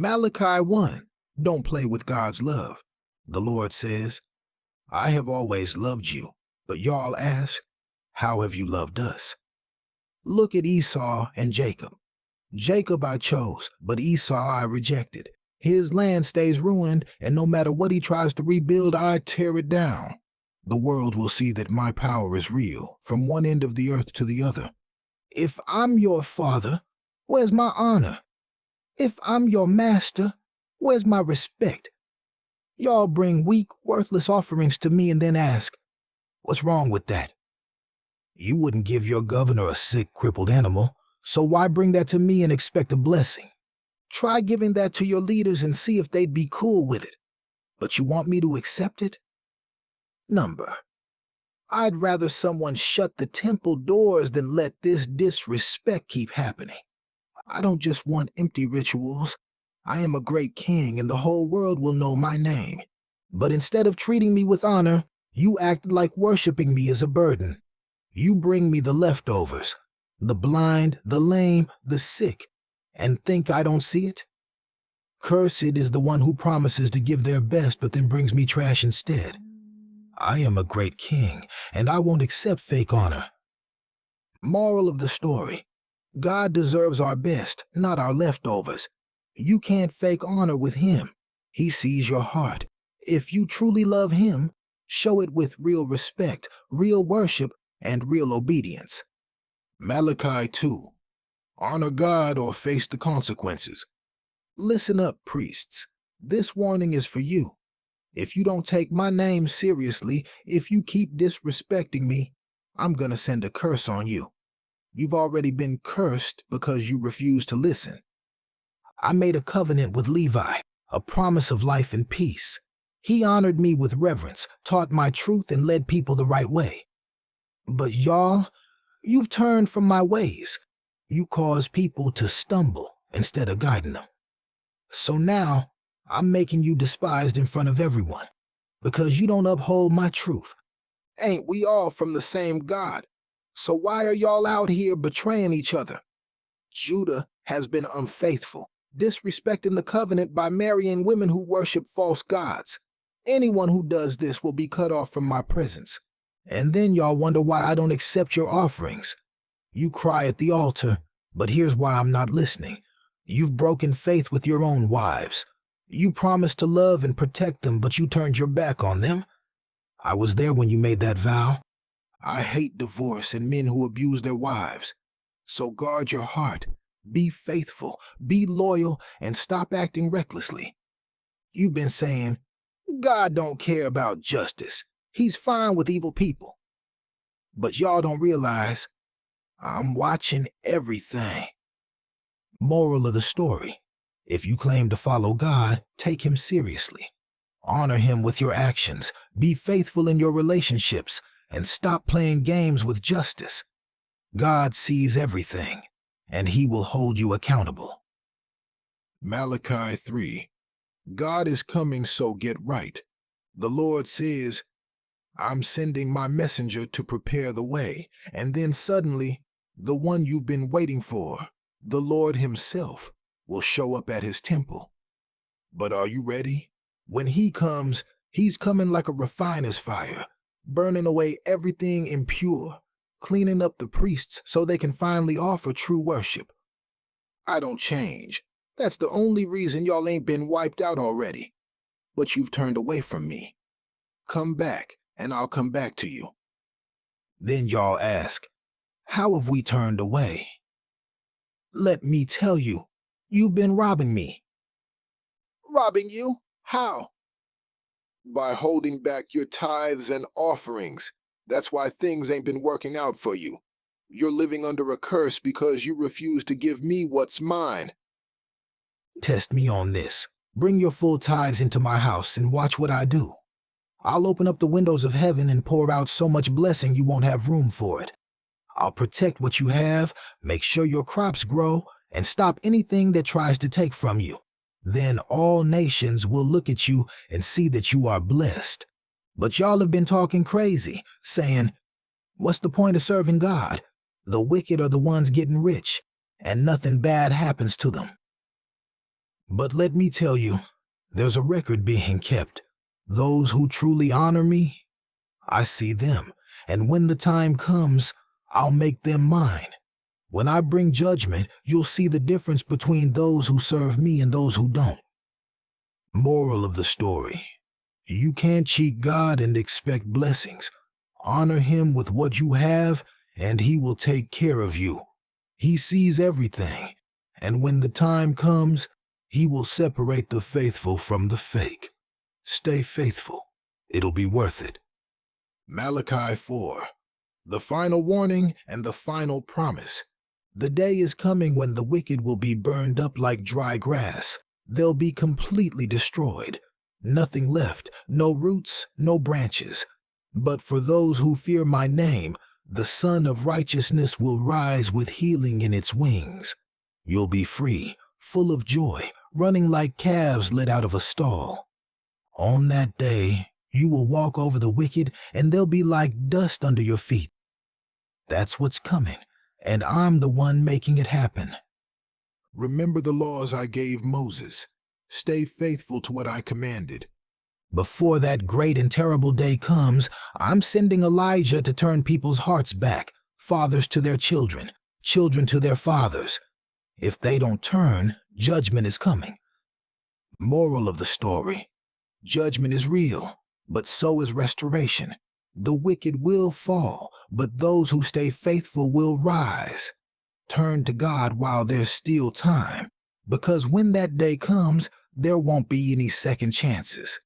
Malachi 1. Don't play with God's love. The Lord says, I have always loved you, but y'all ask, how have you loved us? Look at Esau and Jacob. Jacob I chose, but Esau I rejected. His land stays ruined, and no matter what he tries to rebuild, I tear it down. The world will see that my power is real, from one end of the earth to the other. If I'm your father, where's my honor? If I'm your master, where's my respect? Y'all bring weak, worthless offerings to me and then ask, what's wrong with that? You wouldn't give your governor a sick, crippled animal, so why bring that to me and expect a blessing? Try giving that to your leaders and see if they'd be cool with it. But you want me to accept it? Number. I'd rather someone shut the temple doors than let this disrespect keep happening. I don't just want empty rituals. I am a great king and the whole world will know my name. But instead of treating me with honor, you act like worshiping me is a burden. You bring me the leftovers, the blind, the lame, the sick, and think I don't see it? Cursed is the one who promises to give their best but then brings me trash instead. I am a great king, and I won't accept fake honor. Moral of the story. God deserves our best, not our leftovers. You can't fake honor with him. He sees your heart. If you truly love him, show it with real respect, real worship, and real obedience. Malachi 2. Honor God or face the consequences. Listen up, priests. This warning is for you. If you don't take my name seriously, if you keep disrespecting me, I'm gonna send a curse on you. You've already been cursed because you refuse to listen. I made a covenant with Levi, a promise of life and peace. He honored me with reverence, taught my truth, and led people the right way. But y'all, you've turned from my ways. You cause people to stumble instead of guiding them. So now, I'm making you despised in front of everyone because you don't uphold my truth. Ain't we all from the same God? So why are y'all out here betraying each other? Judah has been unfaithful, disrespecting the covenant by marrying women who worship false gods. Anyone who does this will be cut off from my presence. And then y'all wonder why I don't accept your offerings. You cry at the altar, but here's why I'm not listening. You've broken faith with your own wives. You promised to love and protect them, but you turned your back on them. I was there when you made that vow. I hate divorce and men who abuse their wives. So guard your heart, be faithful, be loyal, and stop acting recklessly. You've been saying, God don't care about justice. He's fine with evil people. But y'all don't realize, I'm watching everything. Moral of the story. If you claim to follow God, take him seriously. Honor him with your actions, be faithful in your relationships, and stop playing games with justice. God sees everything, and he will hold you accountable. Malachi 3. God is coming, so get right. The Lord says, I'm sending my messenger to prepare the way, and then suddenly, the one you've been waiting for, the Lord himself, will show up at his temple. But are you ready? When he comes, he's coming like a refiner's fire, burning away everything impure, cleaning up the priests so they can finally offer true worship. I don't change. That's the only reason y'all ain't been wiped out already. But you've turned away from me. Come back, and I'll come back to you. Then y'all ask, how have we turned away? Let me tell you, you've been robbing me. Robbing you? How? By holding back your tithes and offerings. That's why things ain't been working out for you. You're living under a curse because you refuse to give me what's mine. Test me on this. Bring your full tithes into my house and watch what I do. I'll open up the windows of heaven and pour out so much blessing you won't have room for it. I'll protect what you have, make sure your crops grow, and stop anything that tries to take from you. Then all nations will look at you and see that you are blessed. But y'all have been talking crazy, saying, what's the point of serving God? The wicked are the ones getting rich, and nothing bad happens to them. But let me tell you, there's a record being kept. Those who truly honor me, I see them, and when the time comes, I'll make them mine. When I bring judgment, you'll see the difference between those who serve me and those who don't. Moral of the story: you can't cheat God and expect blessings. Honor Him with what you have, and He will take care of you. He sees everything, and when the time comes, He will separate the faithful from the fake. Stay faithful. It'll be worth it. Malachi 4. The final warning and the final promise. The day is coming when the wicked will be burned up like dry grass. They'll be completely destroyed. Nothing left, no roots, no branches. But for those who fear my name, the Sun of Righteousness will rise with healing in its wings. You'll be free, full of joy, running like calves let out of a stall. On that day, you will walk over the wicked, and they'll be like dust under your feet. That's what's coming, and I'm the one making it happen. Remember the laws I gave Moses. Stay faithful to what I commanded. Before that great and terrible day comes, I'm sending Elijah to turn people's hearts back, fathers to their children, children to their fathers. If they don't turn, judgment is coming. Moral of the story: judgment is real, but so is restoration. The wicked will fall, but those who stay faithful will rise. Turn to God while there's still time, because when that day comes, there won't be any second chances.